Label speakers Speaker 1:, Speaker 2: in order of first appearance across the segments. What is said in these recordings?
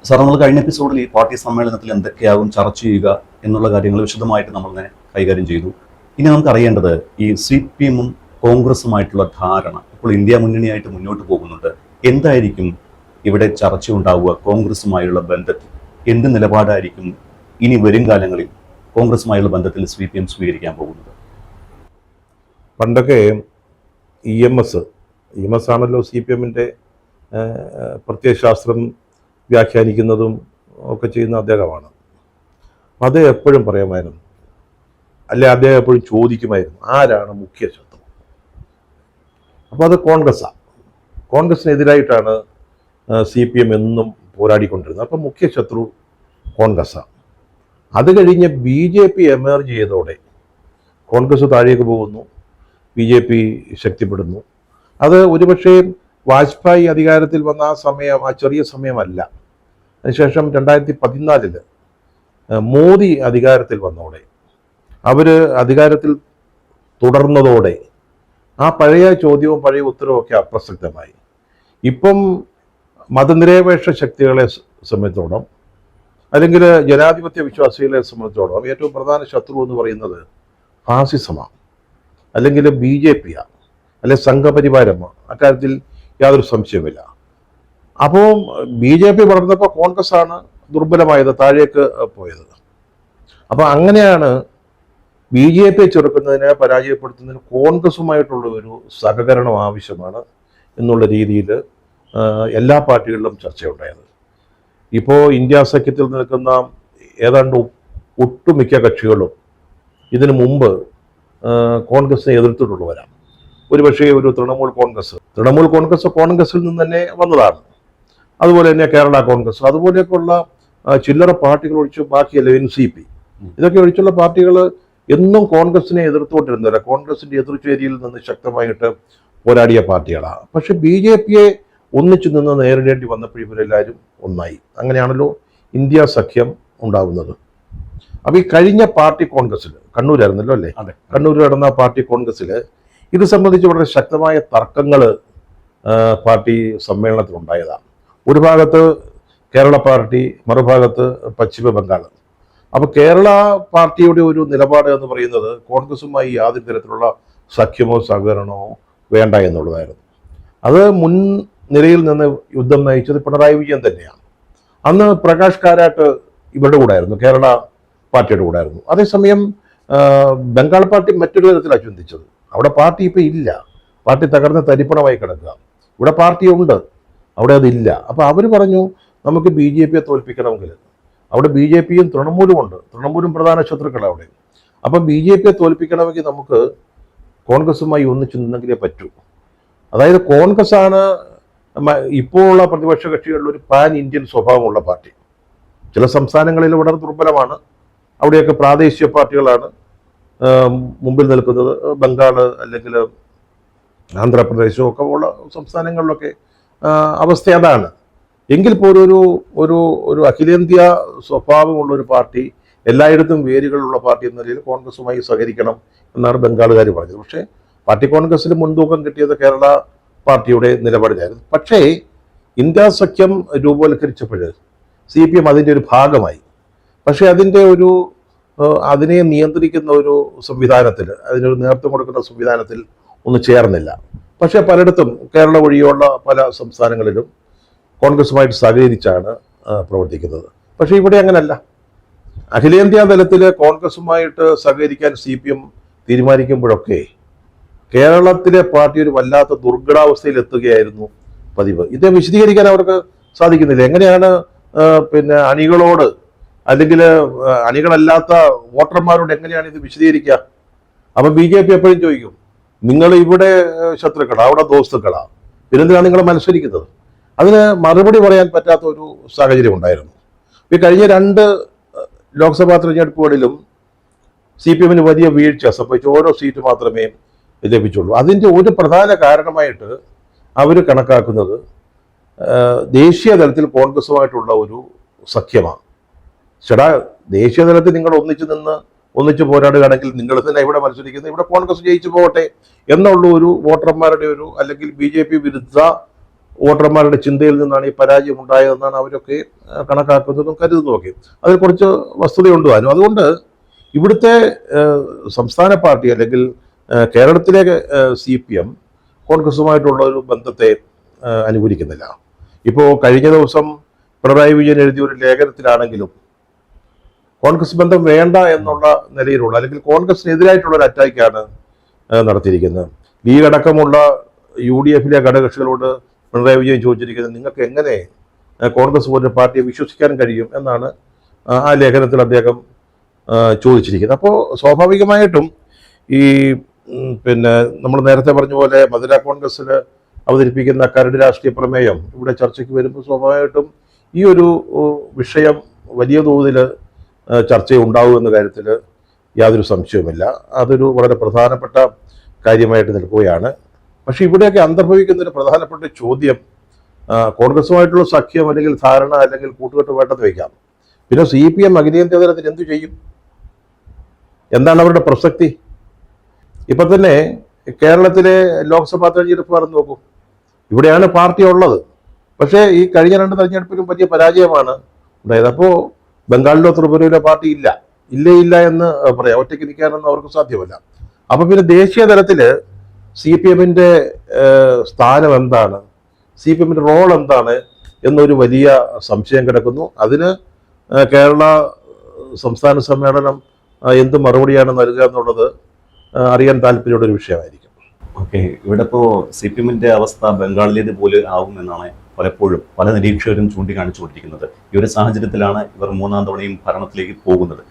Speaker 1: Sir, നമ്മൾ കഴിഞ്ഞ എപ്പിസോഡിൽ ഈ പാർട്ടി സമ്മേളനത്തിൽ എന്തൊക്കെയാകും ചർച്ച ചെയ്യുക എന്നുള്ള കാര്യങ്ങൾ വിശദമായിട്ട് നമ്മൾ കൈകാര്യം ചെയ്തു. ഇനി നമുക്ക് അറിയേണ്ടത് ഈ CPM-ഉം കോൺഗ്രസുമായിട്ടുള്ള ധാരണ. ഇപ്പോൾ ഇന്ത്യ മുന്നണിയായിട്ട് മുന്നോട്ട് പോകുന്നുണ്ട്. എന്തായിരിക്കും ഇവിടെ ചർച്ച ഉണ്ടാവുക? കോൺഗ്രസുമായുള്ള ബന്ധത്തിൽ എന്ത് നിലപാടായിരിക്കും ഇനി വരും കാലങ്ങളിൽ കോൺഗ്രസുമായുള്ള ബന്ധത്തിൽ CPM സ്വീകരിക്കാൻ പോകുന്നത്?
Speaker 2: പണ്ടൊക്കെ EMS ആണല്ലോ CPM-ന്റെ പ്രത്യയശാസ്ത്രം വ്യാഖ്യാനിക്കുന്നതും ഒക്കെ ചെയ്യുന്ന അദ്ദേഹമാണ്. അത് എപ്പോഴും പറയുമായിരുന്നു, അല്ലെ അദ്ദേഹം എപ്പോഴും ചോദിക്കുമായിരുന്നു, ആരാണ് മുഖ്യ ശത്രു? അപ്പോൾ അത് കോൺഗ്രസ്സാണ്. കോൺഗ്രസിനെതിരായിട്ടാണ് CPM എന്നും പോരാടിക്കൊണ്ടിരുന്നത്. അപ്പം മുഖ്യ ശത്രു കോൺഗ്രസ്സാണ്. അത് കഴിഞ്ഞ് BJP എമേർജ് ചെയ്തതോടെ കോൺഗ്രസ് താഴേക്ക് പോകുന്നു, BJP ശക്തിപ്പെടുന്നു. അത് ഒരുപക്ഷെ വാജ്പേയി അധികാരത്തിൽ വന്ന ആ ചെറിയ സമയമല്ല. അതിനുശേഷം 2014 മോദി അധികാരത്തിൽ വന്നതോടെ, അവർ അധികാരത്തിൽ തുടർന്നതോടെ ആ പഴയ ചോദ്യവും പഴയ ഉത്തരവും ഒക്കെ അപ്രസക്തമായി. ഇപ്പം മതനിരപേക്ഷ ശക്തികളെ സംബന്ധിച്ചോളം, അല്ലെങ്കിൽ ജനാധിപത്യ വിശ്വാസികളെ സംബന്ധിച്ചോളം ഏറ്റവും പ്രധാന ശത്രു എന്ന് പറയുന്നത് ഫാസിസമാണ്, അല്ലെങ്കിൽ BJP-യാണ്, അല്ലെങ്കിൽ സംഘപരിവാരമാണ്. അക്കാര്യത്തിൽ യാതൊരു സംശയവുമില്ല. അപ്പോൾ BJP വളർന്നപ്പോൾ കോൺഗ്രസ്സാണ് ദുർബലമായത്, താഴേക്ക് പോയത്. അപ്പോൾ അങ്ങനെയാണ് BJP ചെറുക്കുന്നതിനെ, പരാജയപ്പെടുത്തുന്നതിന് കോൺഗ്രസുമായിട്ടുള്ള ഒരു സഹകരണം ആവശ്യമാണ് എന്നുള്ള രീതിയിൽ എല്ലാ പാർട്ടികളിലും ചർച്ചയുണ്ടായത്. ഇപ്പോൾ ഇന്ത്യ സഖ്യത്തിൽ നിൽക്കുന്ന ഏതാണ്ട് ഒട്ടുമിക്ക കക്ഷികളും ഇതിനു മുമ്പ് കോൺഗ്രസിനെ എതിർത്തിട്ടുള്ളവരാണ്. ഒരുപക്ഷെ ഒരു തൃണമൂൽ കോൺഗ്രസ് കോൺഗ്രസിൽ നിന്ന് തന്നെ വന്നതാണ്. അതുപോലെ തന്നെ കേരള കോൺഗ്രസ്, അതുപോലെയൊക്കെയുള്ള ചില്ലറ പാർട്ടികൾ ഒഴിച്ച് ബാക്കിയല്ല NCP, ഇതൊക്കെ ഒഴിച്ചുള്ള പാർട്ടികൾ എന്നും കോൺഗ്രസിനെ എതിർത്തുകൊണ്ടിരുന്നില്ല. കോൺഗ്രസിന്റെ എതിർചേരിയിൽ നിന്ന് ശക്തമായിട്ട് പോരാടിയ പാർട്ടികളാണ്. പക്ഷെ BJP-യെ ഒന്നിച്ചു നിന്ന് നേരിടേണ്ടി വന്നപ്പോൾ ഇവരെല്ലാവരും ഒന്നായി. അങ്ങനെയാണല്ലോ ഇന്ത്യ സഖ്യം ഉണ്ടാകുന്നത്. അപ്പോൾ ഈ കഴിഞ്ഞ പാർട്ടി കോൺഗ്രസ്സിൽ, കണ്ണൂരായിരുന്നല്ലോ അല്ലേ, കണ്ണൂരിൽ നടന്ന പാർട്ടി കോൺഗ്രസ്സിൽ ഇത് സംബന്ധിച്ച് വളരെ ശക്തമായ തർക്കങ്ങൾ പാർട്ടി സമ്മേളനത്തിൽ ഉണ്ടായതാണ്. ഒരു ഭാഗത്ത് കേരള പാർട്ടി, മറുഭാഗത്ത് പശ്ചിമ ബംഗാൾ. അപ്പോൾ കേരള പാർട്ടിയുടെ ഒരു നിലപാട് എന്ന് പറയുന്നത് കോൺഗ്രസുമായി യാതൊരു തരത്തിലുള്ള സഖ്യമോ സഹകരണമോ വേണ്ട എന്നുള്ളതായിരുന്നു. അത് മുൻനിരയിൽ നിന്ന് യുദ്ധം നയിച്ചത് പിണറായി വിജയൻ തന്നെയാണ്. അന്ന് പ്രകാശ് കാരാട്ട് ഇവരുടെ കൂടെ ആയിരുന്നു, കേരള പാർട്ടിയുടെ കൂടെ ആയിരുന്നു. അതേസമയം ബംഗാൾ പാർട്ടി മറ്റൊരു തരത്തിലാണ് ചിന്തിച്ചത്. അവിടെ പാർട്ടി ഇപ്പം ഇല്ല, പാർട്ടി തകർന്ന് തരിപ്പണമായി കിടക്കുക. ഇവിടെ പാർട്ടി ഉണ്ട്, അവിടെ അതില്ല. അപ്പോൾ അവർ പറഞ്ഞു, നമുക്ക് BJP-യെ തോൽപ്പിക്കണമെങ്കിൽ അവിടെ BJP-യും തൃണമൂലും ഉണ്ട്, തൃണമൂലും പ്രധാന ശത്രുക്കളാണ് അവിടെ. അപ്പം BJP-യെ തോൽപ്പിക്കണമെങ്കിൽ നമുക്ക് കോൺഗ്രസുമായി ഒന്നിച്ചു നിന്നെങ്കിലേ പറ്റൂ. അതായത് കോൺഗ്രസ്സാണ് ഇപ്പോഴുള്ള പ്രതിപക്ഷ കക്ഷികളിൽ ഒരു പാൻ ഇന്ത്യൻ സ്വഭാവമുള്ള പാർട്ടി. ചില സംസ്ഥാനങ്ങളിൽ വളരെ ദുർബലമാണ്, അവിടെയൊക്കെ പ്രാദേശിക പാർട്ടികളാണ് മുമ്പിൽ നിൽക്കുന്നത്. ബംഗാൾ അല്ലെങ്കിൽ ആന്ധ്രാപ്രദേശോ ഒക്കെ ഉള്ള സംസ്ഥാനങ്ങളിലൊക്കെ അവസ്ഥ അതാണ്. എങ്കിൽ പോലും ഒരു അഖിലേന്ത്യാ സ്വഭാവമുള്ളൊരു പാർട്ടി, എല്ലായിടത്തും വേരുകളുള്ള പാർട്ടി എന്ന നിലയിൽ കോൺഗ്രസുമായി സഹകരിക്കണം എന്നാണ് ബംഗാളുകാർ പറഞ്ഞത്. പക്ഷേ പാർട്ടി കോൺഗ്രസിൽ മുൻതൂക്കം കിട്ടിയത് കേരള പാർട്ടിയുടെ നിലപാടിലായിരുന്നു. പക്ഷേ ഇന്ത്യ സഖ്യം രൂപവൽക്കരിച്ചപ്പോൾ CPM അതിൻ്റെ ഒരു ഭാഗമായി. പക്ഷേ അതിനെ നിയന്ത്രിക്കുന്ന ഒരു സംവിധാനത്തിൽ, അതിനൊരു നേതൃത്വം കൊടുക്കുന്ന സംവിധാനത്തിൽ ഒന്നും ചേർന്നില്ല. പക്ഷേ പലയിടത്തും കേരള ഒഴിയുള്ള പല സംസ്ഥാനങ്ങളിലും കോൺഗ്രസുമായിട്ട് സഹകരിച്ചാണ് പ്രവർത്തിക്കുന്നത്. പക്ഷേ ഇവിടെ അങ്ങനല്ല. അഖിലേന്ത്യാ തലത്തിൽ കോൺഗ്രസുമായിട്ട് സഹകരിക്കാൻ CPM തീരുമാനിക്കുമ്പോഴൊക്കെ കേരളത്തിലെ പാർട്ടി ഒരു വല്ലാത്ത ദുർഘടാവസ്ഥയിൽ എത്തുകയായിരുന്നു പതിവ്. ഇത് വിശദീകരിക്കാൻ അവർക്ക് സാധിക്കുന്നില്ല. എങ്ങനെയാണ് അണികളോട്, അല്ലെങ്കിൽ അണികളല്ലാത്ത വോട്ടർമാരോട് എങ്ങനെയാണ് ഇത് വിശദീകരിക്കുക? അപ്പം BJP എപ്പോഴും ചോദിക്കും, നിങ്ങൾ ഇവിടെ ശത്രുക്കളാ, അവിടെ ദോസ്തുക്കളാ, പിന്നെന്തിനാണ് നിങ്ങൾ മത്സരിക്കുന്നത്? അതിന് മറുപടി പറയാൻ പറ്റാത്ത ഒരു സാഹചര്യം ഉണ്ടായിരുന്നു. ഈ കഴിഞ്ഞ 2 ലോക്സഭാ തിരഞ്ഞെടുപ്പുകളിലും CPM-ന് വലിയ വീഴ്ച സംഭവിച്ചു. ഓരോ സീറ്റ് മാത്രമേ ലഭിച്ചുള്ളൂ. അതിൻ്റെ ഒരു പ്രധാന കാരണമായിട്ട് അവർ കണക്കാക്കുന്നത് ദേശീയ തലത്തിൽ കോൺഗ്രസുമായിട്ടുള്ള ഒരു സഖ്യമാണ്. ദേശീയ തലത്തിൽ നിങ്ങൾ ഒന്നിച്ച് പോരാടുകയാണെങ്കിൽ നിങ്ങൾ തന്നെ ഇവിടെ മത്സരിക്കുന്നത്, ഇവിടെ കോൺഗ്രസ് ജയിച്ചു പോകട്ടെ എന്നുള്ള ഒരു വോട്ടർമാരുടെ അല്ലെങ്കിൽ BJP വിരുദ്ധ വോട്ടർമാരുടെ ചിന്തയിൽ നിന്നാണ് ഈ പരാജയം ഉണ്ടായതെന്നാണ് അവരൊക്കെ കണക്കാക്കുന്നതും കരുതുന്നതുമൊക്കെ. അതിൽ കുറച്ച് വസ്തുതയുണ്ട് താനും. അതുകൊണ്ട് ഇവിടുത്തെ സംസ്ഥാന പാർട്ടി അല്ലെങ്കിൽ കേരളത്തിലെ CPM കോൺഗ്രസുമായിട്ടുള്ള ഒരു ബന്ധത്തെ അനുകൂലിക്കുന്നില്ല. ഇപ്പോൾ കഴിഞ്ഞ ദിവസം പിണറായി വിജയൻ എഴുതിയ ഒരു ലേഖനത്തിലാണെങ്കിലും കോൺഗ്രസ് ബന്ധം വേണ്ട എന്നുള്ള നിലയിലുള്ള അല്ലെങ്കിൽ കോൺഗ്രസിനെതിരായിട്ടുള്ള ഒരു അറ്റാക്കാണ് നടത്തിയിരിക്കുന്നത്. ലീഗ് അടക്കമുള്ള UDFിലെ ഘടകകക്ഷികളോട് പിണറായി വിജയൻ ചോദിച്ചിരിക്കുന്നത് നിങ്ങൾക്ക് എങ്ങനെ കോൺഗ്രസ് പോലൊരു പാർട്ടിയെ വിശ്വസിക്കാൻ കഴിയും എന്നാണ് ആ ലേഖനത്തിൽ അദ്ദേഹം ചോദിച്ചിരിക്കുന്നത്. അപ്പോൾ സ്വാഭാവികമായിട്ടും ഈ പിന്നെ നമ്മൾ നേരത്തെ പറഞ്ഞ പോലെ മധുര കോൺഗ്രസ്സിൽ അവതരിപ്പിക്കുന്ന കരട് രാഷ്ട്രീയ പ്രമേയം ഇവിടെ ചർച്ചയ്ക്ക് വരുമ്പോൾ സ്വാഭാവികമായിട്ടും ഈ ഒരു വിഷയം വലിയ തോതിൽ ചർച്ചയുണ്ടാവും എന്ന കാര്യത്തിൽ യാതൊരു സംശയവുമില്ല. അതൊരു വളരെ പ്രധാനപ്പെട്ട കാര്യമായിട്ട് നിൽക്കുകയാണ്. പക്ഷെ ഇവിടെയൊക്കെ അന്തർഭവിക്കുന്ന ഒരു പ്രധാനപ്പെട്ട ചോദ്യം കോൺഗ്രസുമായിട്ടുള്ള സഖ്യം അല്ലെങ്കിൽ ധാരണ അല്ലെങ്കിൽ കൂട്ടുകെട്ട് വേണ്ടെന്ന് വയ്ക്കാം. പിന്നെ CPM അഖിലേന്ത്യാ തലത്തിൽ എന്തു ചെയ്യും? എന്താണ് അവരുടെ പ്രസക്തി? ഇപ്പൊ തന്നെ കേരളത്തിലെ ലോക്സഭാ തെരഞ്ഞെടുപ്പ് പറഞ്ഞു നോക്കൂ. ഇവിടെയാണ് പാർട്ടി ഉള്ളത്. പക്ഷേ ഈ കഴിഞ്ഞ 2 തെരഞ്ഞെടുപ്പിലും വലിയ പരാജയമാണ് ഉണ്ടായത്. അപ്പോൾ ബംഗാളിലോ ത്രിപുരയിലോ പാർട്ടി ഇല്ല എന്ന് പറയാം. ഒറ്റയ്ക്ക് നിൽക്കാനൊന്നും അവർക്ക് സാധ്യമല്ല. അപ്പൊ പിന്നെ ദേശീയ തലത്തില് CPMന്റെ സ്ഥാനം എന്താണ്, CPMന്റെ റോൾ എന്താണ് എന്നൊരു വലിയ സംശയം കിടക്കുന്നു. അതിന് കേരള സംസ്ഥാന സമ്മേളനം എന്ത് മറുപടിയാണ് നൽകുക എന്നുള്ളത് അറിയാൻ താല്പര്യമുള്ള ഒരു വിഷയമായിരിക്കും.
Speaker 1: ഓക്കെ, ഇവിടെ ഇപ്പോൾ CPMന്റെ അവസ്ഥ ബംഗാളിലേത് പോലെ ആവുമെന്നാണ് പലപ്പോഴും പല നിരീക്ഷകരും ചൂണ്ടിക്കാണിച്ചുകൊണ്ടിരിക്കുന്നത്. ഈ ഒരു സാഹചര്യത്തിലാണ് ഇവർ 3ാം തവണയും ഭരണത്തിലേക്ക് പോകുന്നത്.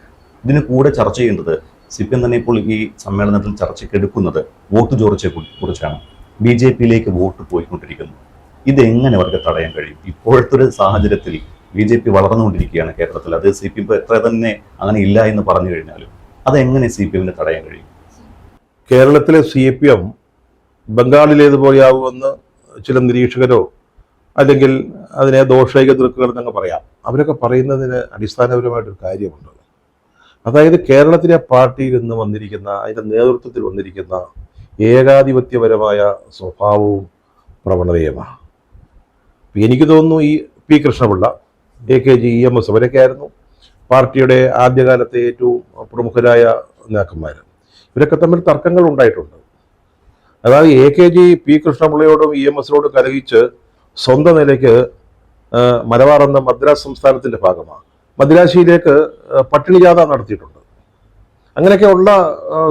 Speaker 1: ഇതിന് കൂടെ ചർച്ച ചെയ്യേണ്ടത് CPM തന്നെ ഇപ്പോൾ ഈ സമ്മേളനത്തിൽ ചർച്ചയ്ക്ക് എടുക്കുന്നത് വോട്ട് ചോർച്ചയെ കുറിച്ചാണ്. BJPയിലേക്ക് വോട്ട് പോയിക്കൊണ്ടിരിക്കുന്നു. ഇതെങ്ങനെ അവർക്ക് തടയാൻ കഴിയും? ഇപ്പോഴത്തെ ഒരു സാഹചര്യത്തിൽ BJP വളർന്നുകൊണ്ടിരിക്കുകയാണ് കേരളത്തിൽ. അത് CPM എത്ര തന്നെ അങ്ങനെ ഇല്ല എന്ന് പറഞ്ഞു കഴിഞ്ഞാലും അതെങ്ങനെ CPMനെ തടയാൻ കഴിയും?
Speaker 2: കേരളത്തിലെ CPM ബംഗാളിലേതുപോലെയാവുമെന്ന് ചില നിരീക്ഷകരോ അല്ലെങ്കിൽ അതിനെ ദോഷൈക ദൃക്കുകൾ എന്നങ്ങ് പറയാം. അവരൊക്കെ പറയുന്നതിന് അടിസ്ഥാനപരമായിട്ടൊരു കാര്യമുണ്ട്. അതായത് കേരളത്തിലെ പാർട്ടിയിൽ നിന്ന് വന്നിരിക്കുന്ന അതിൻ്റെ നേതൃത്വത്തിൽ വന്നിരിക്കുന്ന ഏകാധിപത്യപരമായ സ്വഭാവവും പ്രവണതയുമാണ്. എനിക്ക് തോന്നുന്നു ഈ P. കൃഷ്ണപിള്ള, AKG, EMS അവരൊക്കെ ആയിരുന്നു പാർട്ടിയുടെ ആദ്യകാലത്തെ ഏറ്റവും പ്രമുഖരായ നേതാക്കന്മാർ. ഇവരൊക്കെ തമ്മിൽ തർക്കങ്ങൾ ഉണ്ടായിട്ടുണ്ട്. അതായത് AKG P. കൃഷ്ണപിള്ളയോടും EMSനോടും കലഹിച്ച് സ്വന്തം നിലയ്ക്ക് മലബാർ എന്ന മദ്രാസ് സംസ്ഥാനത്തിൻ്റെ ഭാഗമാണ് മദ്രാശിയിലേക്ക് പട്ടിണി ജാഥ നടത്തിയിട്ടുണ്ട്. അങ്ങനെയൊക്കെയുള്ള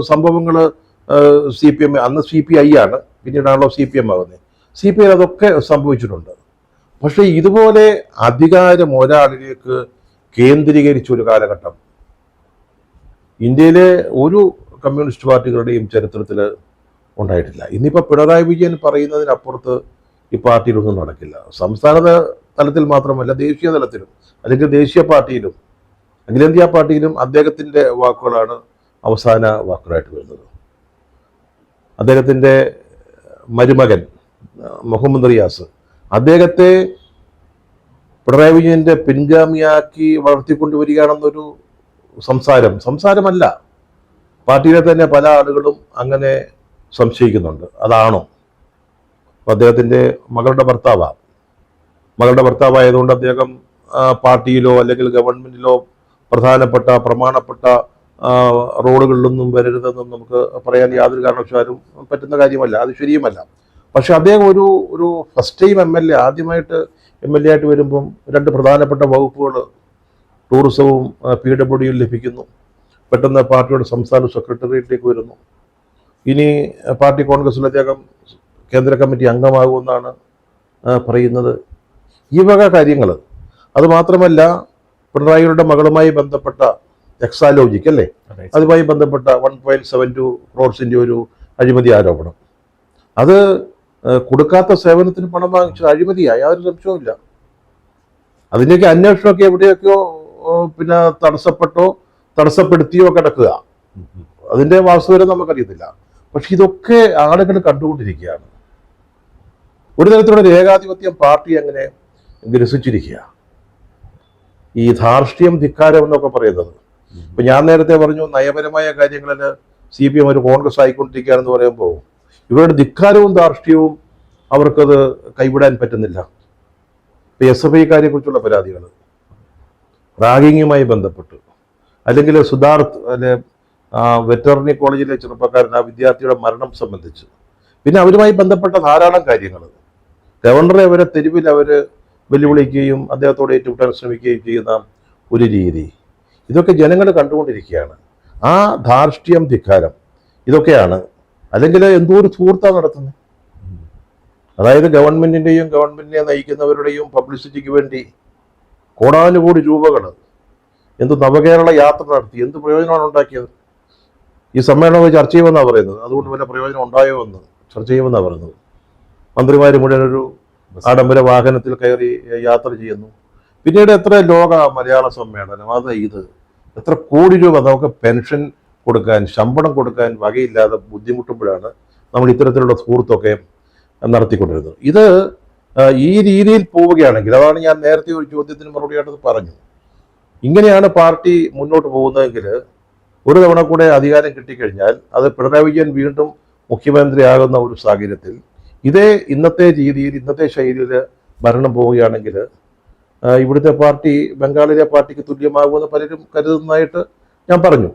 Speaker 2: സംഭവങ്ങൾ CPM അന്ന് CPI ആണ്, പിന്നീടാണല്ലോ CPM ആകുന്നത്. CPI അതൊക്കെ സംഭവിച്ചിട്ടുണ്ട്. പക്ഷേ ഇതുപോലെ അധികാരം ഒരാളിലേക്ക് കേന്ദ്രീകരിച്ച ഒരു കാലഘട്ടം ഇന്ത്യയിലെ ഒരു കമ്മ്യൂണിസ്റ്റ് പാർട്ടികളുടെയും ചരിത്രത്തിൽ ഉണ്ടായിട്ടില്ല. ഇന്നിപ്പോൾ പിണറായി വിജയൻ പറയുന്നതിനപ്പുറത്ത് ഈ പാർട്ടിയിലൊന്നും നടക്കില്ല. സംസ്ഥാന തലത്തിൽ മാത്രമല്ല, ദേശീയ തലത്തിലും അല്ലെങ്കിൽ ദേശീയ പാർട്ടിയിലും അഖിലേന്ത്യാ പാർട്ടിയിലും അദ്ദേഹത്തിൻ്റെ വാക്കുകളാണ് അവസാന വാക്കുകളായിട്ട് വരുന്നത്. അദ്ദേഹത്തിൻ്റെ മരുമകൻ മുഹമ്മദ് റിയാസ് അദ്ദേഹത്തെ പിണറായി വിജയൻ്റെ പിൻഗാമിയാക്കി വളർത്തിക്കൊണ്ടുവരികയാണെന്നൊരു സംസാരമല്ല. പാർട്ടിയിലെ തന്നെ പല ആളുകളും അങ്ങനെ സംശയിക്കുന്നുണ്ട്. അതാണോ? അദ്ദേഹത്തിൻ്റെ മകളുടെ ഭർത്താവായതുകൊണ്ട് അദ്ദേഹം പാർട്ടിയിലോ അല്ലെങ്കിൽ ഗവൺമെന്റിലോ പ്രമാണപ്പെട്ട റോളുകളിലൊന്നും വരരുതെന്നും നമുക്ക് പറയാൻ യാതൊരു കാരണവശാലും പറ്റുന്ന കാര്യമല്ല. അത് ശരിയുമല്ല. പക്ഷെ അദ്ദേഹം ഒരു ഫസ്റ്റ് ടൈം MLA, ആദ്യമായിട്ട് MLA ആയിട്ട് വരുമ്പം 2 പ്രധാനപ്പെട്ട വകുപ്പുകൾ ടൂറിസവും PWDയും ലഭിക്കുന്നു. പെട്ടെന്ന് പാർട്ടിയുടെ സംസ്ഥാന സെക്രട്ടേറിയറ്റിലേക്ക് വരുന്നു. ഇനി പാർട്ടി കോൺഗ്രസിൽ അദ്ദേഹം കേന്ദ്ര കമ്മിറ്റി അംഗമാകുമെന്നാണ് പറയുന്നത്. ഈ വക കാര്യങ്ങൾ. അതുമാത്രമല്ല, പിണറായിയുടെ മകളുമായി ബന്ധപ്പെട്ട എക്സാലോജിക് അല്ലേ, അതുമായി ബന്ധപ്പെട്ട 1.72 crores ഒരു അഴിമതി ആരോപണം. അത് കൊടുക്കാത്ത സേവനത്തിന് പണം വാങ്ങിച്ചത് അഴിമതിയായി, യാതൊരു സംശയവുമില്ല. അതിൻ്റെയൊക്കെ അന്വേഷണമൊക്കെ എവിടെയൊക്കെയോ പിന്നെ തടസ്സപ്പെടുത്തിയോ കിടക്കുക. അതിൻ്റെ വാസ്തവത നമുക്കറിയത്തില്ല. പക്ഷെ ഇതൊക്കെ ആളുകൾ കണ്ടുകൊണ്ടിരിക്കുകയാണ്. ഒരു തരത്തിലുള്ള ഏകാധിപത്യം പാർട്ടി അങ്ങനെ ഗ്രസിച്ചിരിക്കുക. ഈ ധാർഷ്ട്യം, ധിക്കാരം എന്നൊക്കെ പറയുന്നത്. ഇപ്പൊ ഞാൻ നേരത്തെ പറഞ്ഞു നയപരമായ കാര്യങ്ങളിൽ CPM ഒരു കോൺഗ്രസ് ആയിക്കൊണ്ടിരിക്കുകയാണെന്ന് പറയുമ്പോൾ ഇവരുടെ ധിക്കാരവും ധാർഷ്ട്യവും അവർക്കത് കൈവിടാൻ പറ്റുന്നില്ല. ഇപ്പോൾ SFIക്കാരെ കുറിച്ചുള്ള പരാതികൾ, റാഗിങ്ങുമായി ബന്ധപ്പെട്ട്, അല്ലെങ്കിൽ സിദ്ധാർത്ഥ് അല്ലെ വെറ്ററിനറി കോളേജിലെ ചെറുപ്പക്കാരൻ ആ വിദ്യാർത്ഥിയുടെ മരണം സംബന്ധിച്ച്, പിന്നെ അവരുമായി ബന്ധപ്പെട്ട ധാരാളം കാര്യങ്ങൾ. ഗവർണറെ അവരെ തെരുവിൽ അവർ വെല്ലുവിളിക്കുകയും അദ്ദേഹത്തോട് ഏറ്റുമുട്ടാൻ ശ്രമിക്കുകയും ചെയ്യുന്ന ഒരു രീതി, ഇതൊക്കെ ജനങ്ങൾ കണ്ടുകൊണ്ടിരിക്കുകയാണ്. ആ ധാർഷ്ട്യം, ധിക്കാരം, ഇതൊക്കെയാണ്. അല്ലെങ്കിൽ എന്തോ ഒരു ധൂർത്താണ് നടത്തുന്നത്. അതായത് ഗവൺമെന്റിന്റെയും ഗവൺമെന്റിനെ നയിക്കുന്നവരുടെയും പബ്ലിസിറ്റിക്ക് വേണ്ടി കോടാനുകോടി രൂപകൾ എന്ത് നവകേരള യാത്ര നടത്തി എന്ത് പ്രയോജനമാണ് ഉണ്ടാക്കിയത്? ഈ സമ്മേളനം ചർച്ച ചെയ്യുമെന്നാണ് പറയുന്നത്. അതുകൊണ്ട് വല്ല പ്രയോജനം ഉണ്ടായോ എന്ന് ചർച്ച ചെയ്യുമെന്നാണ് പറയുന്നത്. മന്ത്രിമാർ മുഴുവൻ ഒരു ആഡംബര വാഹനത്തിൽ കയറി യാത്ര ചെയ്യുന്നു. പിന്നീട് എത്ര ലോക മലയാള സമ്മേളനം, അത് ഇത് എത്ര കോടി രൂപ നമുക്ക് പെൻഷൻ കൊടുക്കാൻ, ശമ്പളം കൊടുക്കാൻ വകയില്ലാതെ ബുദ്ധിമുട്ടുമ്പോഴാണ് നമ്മൾ ഇത്തരത്തിലുള്ള സുഹൃത്തൊക്കെ നടത്തിക്കൊണ്ടിരുന്നത്. ഇത് ഈ രീതിയിൽ പോവുകയാണെങ്കിൽ, അതാണ് ഞാൻ നേരത്തെ ഒരു ചോദ്യത്തിന് മറുപടിയായിട്ട് പറഞ്ഞു, ഇങ്ങനെയാണ് പാർട്ടി മുന്നോട്ട് പോകുന്നതെങ്കിൽ ഒരു തവണ കൂടെ അധികാരം കിട്ടിക്കഴിഞ്ഞാൽ അത് പിണറായി വിജയൻ വീണ്ടും മുഖ്യമന്ത്രിയാകുന്ന ഒരു സാഹചര്യത്തിൽ ഇതേ ഇന്നത്തെ രീതിയിൽ, ഇന്നത്തെ ശൈലിയിൽ ഭരണം പോവുകയാണെങ്കിൽ ഇവിടുത്തെ പാർട്ടി ബംഗാളിലെ പാർട്ടിക്ക് തുല്യമാകുമെന്ന് പലരും കരുതുന്നതായിട്ട് ഞാൻ പറഞ്ഞു.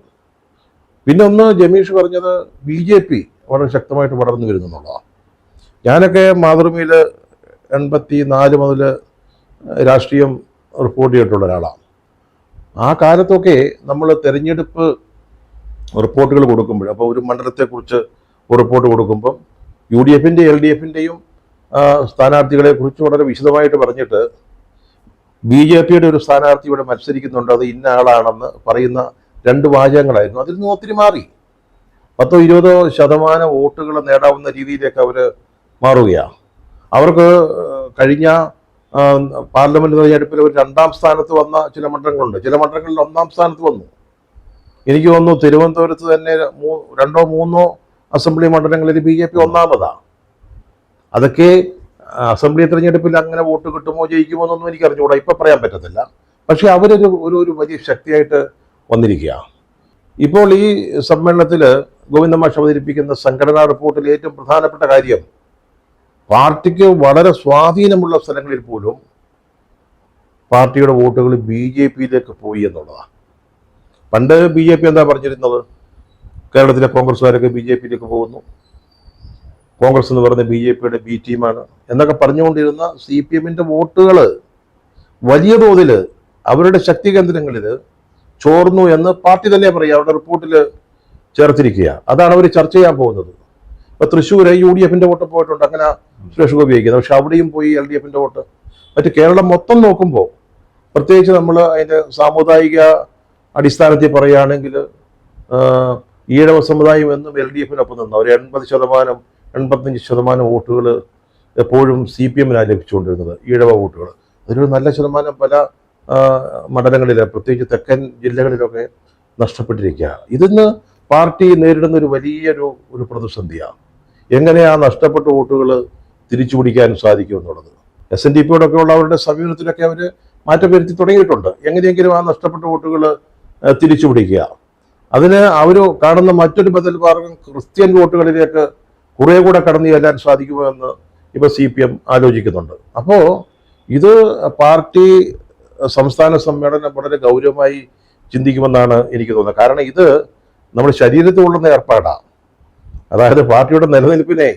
Speaker 2: പിന്നെ ഒന്ന് ജമീഷ് പറഞ്ഞത് BJP വളരെ ശക്തമായിട്ട് വളർന്നു വരുന്നു എന്നുള്ളതാണ്. ഞാനൊക്കെ മാതൃഭൂമിയിൽ 84 മുതൽ രാഷ്ട്രീയം റിപ്പോർട്ട് ചെയ്തിട്ടുള്ള ഒരാളാണ്. ആ കാലത്തൊക്കെ നമ്മൾ തെരഞ്ഞെടുപ്പ് റിപ്പോർട്ടുകൾ കൊടുക്കുമ്പോൾ, അപ്പോൾ ഒരു മണ്ഡലത്തെക്കുറിച്ച് ഒരു റിപ്പോർട്ട് കൊടുക്കുമ്പം UDFൻ്റെയും LDFൻ്റെയും സ്ഥാനാർത്ഥികളെ കുറിച്ച് വളരെ വിശദമായിട്ട് പറഞ്ഞിട്ട് BJPയുടെ ഒരു സ്ഥാനാർത്ഥി ഇവിടെ മത്സരിക്കുന്നുണ്ട്, അത് ഇന്ന ആളാണെന്ന് പറയുന്ന 2 വാചകങ്ങളായിരുന്നു. അതിൽ നിന്ന് ഒത്തിരി മാറി 10-20% വോട്ടുകൾ നേടാവുന്ന രീതിയിലേക്ക് അവർ മാറുകയാണ്. അവർക്ക് കഴിഞ്ഞ പാർലമെന്റ് തെരഞ്ഞെടുപ്പിൽ ഒരു 2ാം സ്ഥാനത്ത് വന്ന ചില മണ്ഡലങ്ങളുണ്ട്. ചില മണ്ഡലങ്ങളിൽ 1ാം സ്ഥാനത്ത് വന്നു. എനിക്ക് തോന്നുന്നു തിരുവനന്തപുരത്ത് തന്നെ 2-3 അസംബ്ലി മണ്ഡലങ്ങളിൽ BJP 1ാമതാണ്. അതൊക്കെ അസംബ്ലി തെരഞ്ഞെടുപ്പിൽ അങ്ങനെ വോട്ട് കിട്ടുമോ ജയിക്കുമോ എന്നൊന്നും എനിക്ക് അറിഞ്ഞുകൂടാ, ഇപ്പം പറയാൻ പറ്റത്തില്ല. പക്ഷെ അവരൊരു ഒരു വലിയ ശക്തിയായിട്ട് വന്നിരിക്കുകയാണ്. ഇപ്പോൾ ഈ സമ്മേളനത്തിൽ ഗോവിന്ദ മാഷ് അവതരിപ്പിക്കുന്ന സംഘടനാ റിപ്പോർട്ടിൽ ഏറ്റവും പ്രധാനപ്പെട്ട കാര്യം, പാർട്ടിക്ക് വളരെ സ്വാധീനമുള്ള സ്ഥലങ്ങളിൽ പോലും പാർട്ടിയുടെ വോട്ടുകൾ BJPയിലേക്ക് പോയി എന്നുള്ളതാണ്. പണ്ട് BJP എന്താ പറഞ്ഞിരുന്നത്? കേരളത്തിലെ കോൺഗ്രസ്സുകാരൊക്കെ BJPയിലേക്ക് പോകുന്നു, കോൺഗ്രസ് എന്ന് പറയുന്ന BJPയുടെ B ടീമാണ് എന്നൊക്കെ പറഞ്ഞുകൊണ്ടിരുന്ന CPMൻ്റെ വോട്ടുകൾ വലിയ തോതിൽ അവരുടെ ശക്തി കേന്ദ്രങ്ങളിൽ ചോർന്നു എന്ന് പാർട്ടി തന്നെ പറയുക, അവരുടെ റിപ്പോർട്ടിൽ ചേർത്തിരിക്കുക. അതാണ് അവർ ചർച്ച ചെയ്യാൻ പോകുന്നത്. ഇപ്പൊ തൃശ്ശൂര് UDFൻ്റെ വോട്ട് പോയിട്ടുണ്ട്, അങ്ങനെ സുരേഷ് ഗോപി വയ്ക്കുന്നത്. പക്ഷെ അവിടെയും പോയി LDFൻ്റെ വോട്ട്. മറ്റ് കേരളം മൊത്തം നോക്കുമ്പോൾ, പ്രത്യേകിച്ച് നമ്മൾ അതിൻ്റെ സാമുദായിക അടിസ്ഥാനത്തിൽ പറയുകയാണെങ്കിൽ ഈഴവ സമുദായം എന്നും LDFനൊപ്പം നിന്ന് ഒരു 80-85% വോട്ടുകൾ എപ്പോഴും CPMനാണ് ലഭിച്ചുകൊണ്ടിരുന്നത്, ഈഴവ വോട്ടുകൾ. അതിലൊരു നല്ല ശതമാനം പല മണ്ഡലങ്ങളിൽ, പ്രത്യേകിച്ച് തെക്കൻ ജില്ലകളിലൊക്കെ നഷ്ടപ്പെട്ടിരിക്കുക. ഇതിന്ന് പാർട്ടി നേരിടുന്ന ഒരു വലിയൊരു പ്രതിസന്ധിയാണ്. എങ്ങനെ ആ നഷ്ടപ്പെട്ട വോട്ടുകൾ തിരിച്ചു പിടിക്കാൻ സാധിക്കും എന്നുള്ളത്. SNDPയോടൊക്കെ ഉള്ള അവരുടെ സമീപനത്തിലൊക്കെ അവർ മാറ്റം വരുത്തി തുടങ്ങിയിട്ടുണ്ട്. എങ്ങനെയെങ്കിലും ആ നഷ്ടപ്പെട്ട വോട്ടുകൾ തിരിച്ചു പിടിക്കുക. അതിന് അവർ കാണുന്ന മറ്റൊരു ബദൽ മാർഗം ക്രിസ്ത്യൻ വോട്ടുകളിലേക്ക് കുറേ കൂടെ കടന്നു ചെല്ലാൻ സാധിക്കുമോ എന്ന് ഇപ്പോൾ CPM ആലോചിക്കുന്നുണ്ട്. അപ്പോൾ ഇത് പാർട്ടി സംസ്ഥാന സമ്മേളനം വളരെ ഗൗരവമായി ചിന്തിക്കുമെന്നാണ് എനിക്ക് തോന്നുന്നത്. കാരണം ഇത് നമ്മുടെ ശരീരത്തിൽ കൊള്ളുന്ന ഏർപ്പാടാണ്. അതായത് പാർട്ടിയുടെ നിലനിൽപ്പിനെ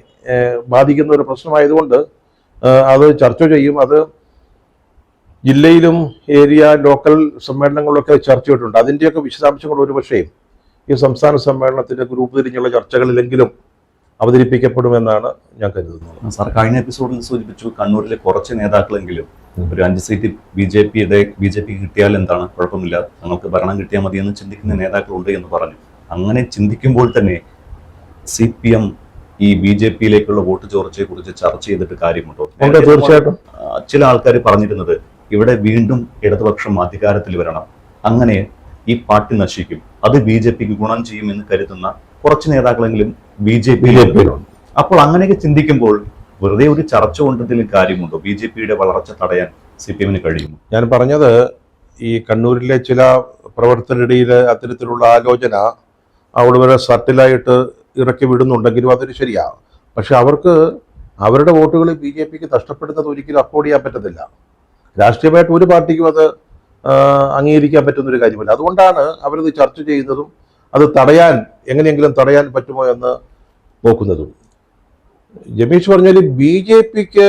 Speaker 2: ബാധിക്കുന്ന ഒരു പ്രശ്നമായതുകൊണ്ട് അത് ചർച്ച ചെയ്യും. അത് ജില്ലയിലും ഏരിയ ലോക്കൽ സമ്മേളനങ്ങളിലൊക്കെ ചർച്ച ചെയ്തിട്ടുണ്ട്. അതിൻ്റെയൊക്കെ വിശദാംശങ്ങൾ ഒരുപക്ഷേ ഈ സംസ്ഥാന സമ്മേളനത്തിൻ്റെ ഗ്രൂപ്പ് തിരിഞ്ഞുള്ള ചർച്ചകളിലെങ്കിലും അവതരിപ്പിക്കപ്പെടുമെന്നാണ് ഞാൻ കരുതുന്നത്.
Speaker 1: സാർ, കഴിഞ്ഞ എപ്പിസോഡിൽ സൂചിപ്പിച്ചു കണ്ണൂരിലെ കുറച്ച് നേതാക്കളെങ്കിലും ഒരു 5 സീറ്റ് BJP കിട്ടിയാൽ എന്താണ്, കുഴപ്പമില്ല, തങ്ങൾക്ക് ഭരണം കിട്ടിയാൽ മതി എന്ന് ചിന്തിക്കുന്ന നേതാക്കളുണ്ട് എന്ന് പറഞ്ഞു. അങ്ങനെ ചിന്തിക്കുമ്പോൾ തന്നെ CPM ഈ BJPയിലേക്കുള്ള വോട്ട് ചോർച്ചയെ കുറിച്ച് ചർച്ച ചെയ്തിട്ട് കാര്യമുണ്ടോ?
Speaker 2: തീർച്ചയായിട്ടും
Speaker 1: ചില ആൾക്കാർ പറഞ്ഞിരുന്നത് ഇവിടെ വീണ്ടും ഇടതുപക്ഷം അധികാരത്തിൽ വരണം, അങ്ങനെ ഈ പാർട്ടി നശിക്കും, അത് BJPക്ക് ഗുണം ചെയ്യുമെന്ന് കരുതുന്ന കുറച്ച് നേതാക്കളെങ്കിലും BJPയിലുണ്ട്. അപ്പോൾ അങ്ങനെയൊക്കെ ചിന്തിക്കുമ്പോൾ വെറുതെ ഒരു ചർച്ച കൊണ്ടതിലും കാര്യമുണ്ടോ? BJPയുടെ വളർച്ച തടയാൻ CPMന് കഴിയുമോ?
Speaker 2: ഞാൻ പറഞ്ഞത് ഈ കണ്ണൂരിലെ ചില പ്രവർത്തകരിടയിൽ അത്തരത്തിലുള്ള ആലോചന അവിടെ വരെ സട്ടിലായിട്ട് ഇറക്കി വിടുന്നുണ്ടെങ്കിലും അതൊരു ശരിയാണ്. പക്ഷെ അവർക്ക് അവരുടെ വോട്ടുകൾ ബി ജെ പിക്ക് നഷ്ടപ്പെടുന്നത് ഒരിക്കലും അഫോർഡ് ചെയ്യാൻ പറ്റത്തില്ല. രാഷ്ട്രീയമായിട്ട് ഒരു പാർട്ടിക്കും അത് അംഗീകരിക്കാൻ പറ്റുന്ന ഒരു കാര്യമല്ല. അതുകൊണ്ടാണ് അവരത് ചർച്ച ചെയ്യുന്നതും അത് തടയാൻ എങ്ങനെയെങ്കിലും തടയാൻ പറ്റുമോ എന്ന് നോക്കുന്നതും. ജമീഷ് പറഞ്ഞാൽ ബി ജെ പിക്ക്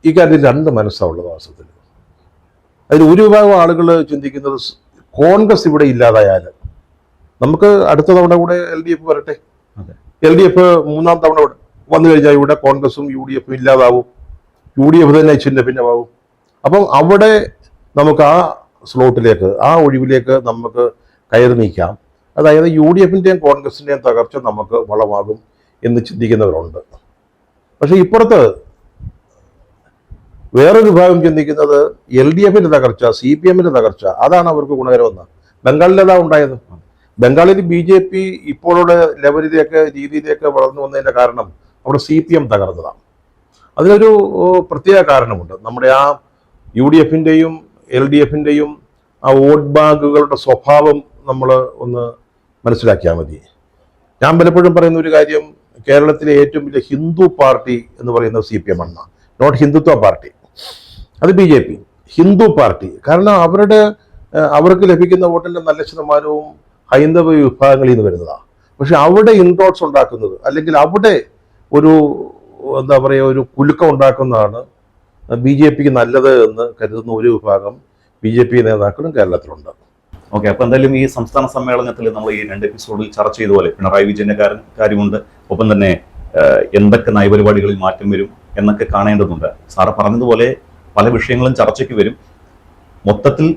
Speaker 2: ഈ കാര്യത്തിൽ രണ്ട് മനസ്സാണുള്ളത് വാസ്തവത്തിൽ. അതിൽ ഒരു വിഭാഗം ആളുകൾ ചിന്തിക്കുന്നത് കോൺഗ്രസ് ഇവിടെ ഇല്ലാതായാൽ നമുക്ക് അടുത്ത തവണ കൂടെ LDF വരട്ടെ, LDF മൂന്നാം തവണ വന്നു കഴിഞ്ഞാൽ ഇവിടെ കോൺഗ്രസും UDF ഇല്ലാതാവും, UDF തന്നെ ചിഹ്ന ഭിന്നമാവും. അപ്പം അവിടെ നമുക്ക് ആ സ്ലോട്ടിലേക്ക്, ആ ഒഴിവിലേക്ക് നമുക്ക് കയറി നീക്കാം. അതായത് UDFന്റെയും കോൺഗ്രസിന്റെയും തകർച്ച നമുക്ക് വളമാകും എന്ന് ചിന്തിക്കുന്നവരുണ്ട്. പക്ഷെ ഇപ്പുറത്ത് വേറൊരു വിഭാഗം ചിന്തിക്കുന്നത് LDFന്റെ തകർച്ച, CPMന്റെ തകർച്ച, അതാണ് അവർക്ക് ഗുണകരമെന്ന്. ബംഗാളിലേതാ ഉണ്ടായത്. ബംഗാളിൽ BJP ഇപ്പോഴുള്ള ലെവലിലേക്ക് രീതിയിലേക്ക് വളർന്നു വന്നതിന്റെ കാരണം അവിടെ CPM തകർന്നതാണ്. അതിനൊരു പ്രത്യേക കാരണമുണ്ട്. നമ്മുടെ ആ UDFന്റെയും LDFന്റെയും ആ വോട്ട് ബാങ്കുകളുടെ സ്വഭാവം നമ്മൾ ഒന്ന് മനസ്സിലാക്കിയാൽ മതി. ഞാൻ പലപ്പോഴും പറയുന്ന ഒരു കാര്യം, കേരളത്തിലെ ഏറ്റവും വലിയ ഹിന്ദു പാർട്ടി എന്ന് പറയുന്നത് CPM ആണ്, നോട്ട് ഹിന്ദുത്വ പാർട്ടി. അത് BJP ഹിന്ദു പാർട്ടി. കാരണം അവർക്ക് ലഭിക്കുന്ന വോട്ടിന്റെ നല്ല ശതമാനവും ഹൈന്ദവ വിഭാഗങ്ങളിൽ നിന്ന് വരുന്നതാണ്. പക്ഷെ അവിടെ ഇൻട്രോട്സ് ഉണ്ടാക്കുന്നത്, അല്ലെങ്കിൽ അവിടെ ഒരു എന്താ പറയുക, ഒരു കുലുക്കം ഉണ്ടാക്കുന്നതാണ് BJPക്ക് നല്ലത് എന്ന് കരുതുന്ന ഒരു വിഭാഗം BJP നേതാക്കളും കേരളത്തിലുണ്ട്.
Speaker 1: ഓക്കെ, അപ്പൊ എന്തായാലും ഈ സംസ്ഥാന സമ്മേളനത്തിൽ നമ്മൾ ഈ 2 എപ്പിസോഡിൽ ചർച്ച ചെയ്തതുപോലെ പിണറായി വിജയന്റെ കാര്യമുണ്ട്, ഒപ്പം തന്നെ എന്തൊക്കെ നയപരിപാടികളിൽ മാറ്റം വരും എന്നൊക്കെ കാണേണ്ടതുണ്ട്. സാറ് പറഞ്ഞതുപോലെ പല വിഷയങ്ങളും ചർച്ചയ്ക്ക് വരും. മൊത്തത്തിൽ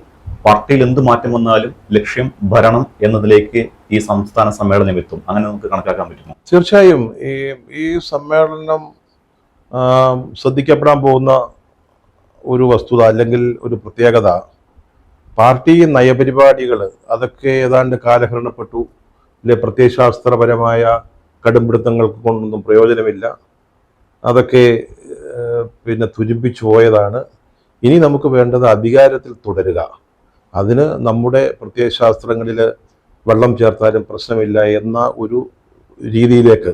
Speaker 1: പാർട്ടിയിൽ എന്ത് മാറ്റം വന്നാലും ലക്ഷ്യം ഭരണം എന്നതിലേക്ക് ഈ സംസ്ഥാന സമ്മേളനം എത്തും. അങ്ങനെ നമുക്ക് കണക്കാക്കാൻ പറ്റുമോ?
Speaker 2: തീർച്ചയായും ഈ സമ്മേളനം ശ്രദ്ധിക്കപ്പെടാൻ പോകുന്ന ഒരു വസ്തുത അല്ലെങ്കിൽ ഒരു പ്രത്യേകത, പാർട്ടി നയപരിപാടികൾ അതൊക്കെ ഏതാണ്ട് കാലഹരണപ്പെട്ടു. അല്ലെ, പ്രത്യയശാസ്ത്രപരമായ കടുംപിടുത്തങ്ങൾക്ക് കൊണ്ടൊന്നും പ്രയോജനമില്ല. അതൊക്കെ പിന്നെ തുരുമ്പിച്ചു പോയതാണ്. ഇനി നമുക്ക് വേണ്ടത് അധികാരത്തിൽ തുടരുക. അതിന് നമ്മുടെ പ്രത്യയശാസ്ത്രങ്ങളിൽ വെള്ളം ചേർത്താലും പ്രശ്നമില്ല എന്ന ഒരു രീതിയിലേക്ക്,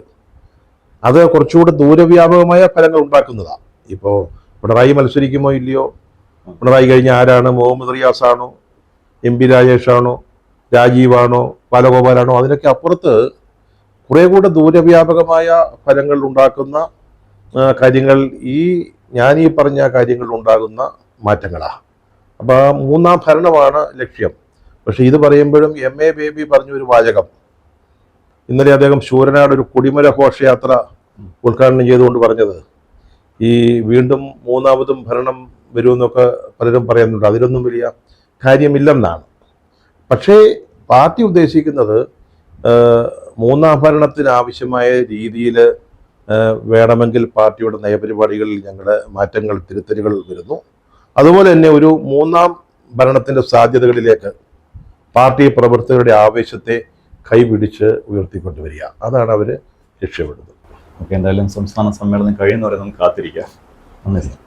Speaker 2: അത് കുറച്ചുകൂടെ ദൂരവ്യാപകമായ ഫലങ്ങൾ ഉണ്ടാക്കുന്നതാണ്. ഇപ്പോൾ പിണറായി മത്സരിക്കുമോ ഇല്ലയോ, പിണറായി കഴിഞ്ഞ ആരാണ്, മുഹമ്മദ് റിയാസാണോ, MP രാജേഷാണോ, രാജീവാണോ, ബാലഗോപാലാണോ, അതിനൊക്കെ അപ്പുറത്ത് കുറെ കൂടെ ദൂരവ്യാപകമായ ഫലങ്ങൾ ഉണ്ടാക്കുന്ന കാര്യങ്ങൾ ഞാൻ ഈ പറഞ്ഞ കാര്യങ്ങളിൽ ഉണ്ടാകുന്ന മാറ്റങ്ങളാണ്. അപ്പോൾ ആ മൂന്നാം ഭരണമാണ് ലക്ഷ്യം. പക്ഷെ ഇത് പറയുമ്പോഴും MA ബേബി പറഞ്ഞൊരു വാചകം, ഇന്നലെ അദ്ദേഹം ശൂരനാട് ഒരു കൊടിമര ഘോഷയാത്ര ഉദ്ഘാടനം ചെയ്തുകൊണ്ട് പറഞ്ഞത്, ഈ വീണ്ടും മൂന്നാമതും ഭരണം വരുമെന്നൊക്കെ പലരും പറയുന്നുണ്ട്. അതിലൊന്നും വലിയ കാര്യമില്ലെന്നാണ്. പക്ഷേ പാർട്ടി ഉദ്ദേശിക്കുന്നത് മൂന്നാം ഭരണത്തിന് ആവശ്യമായ രീതിയിൽ വേണമെങ്കിൽ പാർട്ടിയുടെ നയപരിപാടികളിൽ ഞങ്ങളുടെ മാറ്റങ്ങൾ, തിരുത്തലുകൾ വരുന്നു. അതുപോലെ തന്നെ ഒരു മൂന്നാം ഭരണത്തിൻ്റെ സാധ്യതകളിലേക്ക് പാർട്ടി പ്രവർത്തകരുടെ ആവേശത്തെ കൈപിടിച്ച് ഉയർത്തിക്കൊണ്ടു വരിക. അതാണ് അവർ ലക്ഷ്യമിടുന്നത്.
Speaker 1: ഓക്കെ, എന്തായാലും സംസ്ഥാന സമ്മേളനം കഴിയുന്നവരെ നമുക്ക് കാത്തിരിക്കാം. നന്ദി.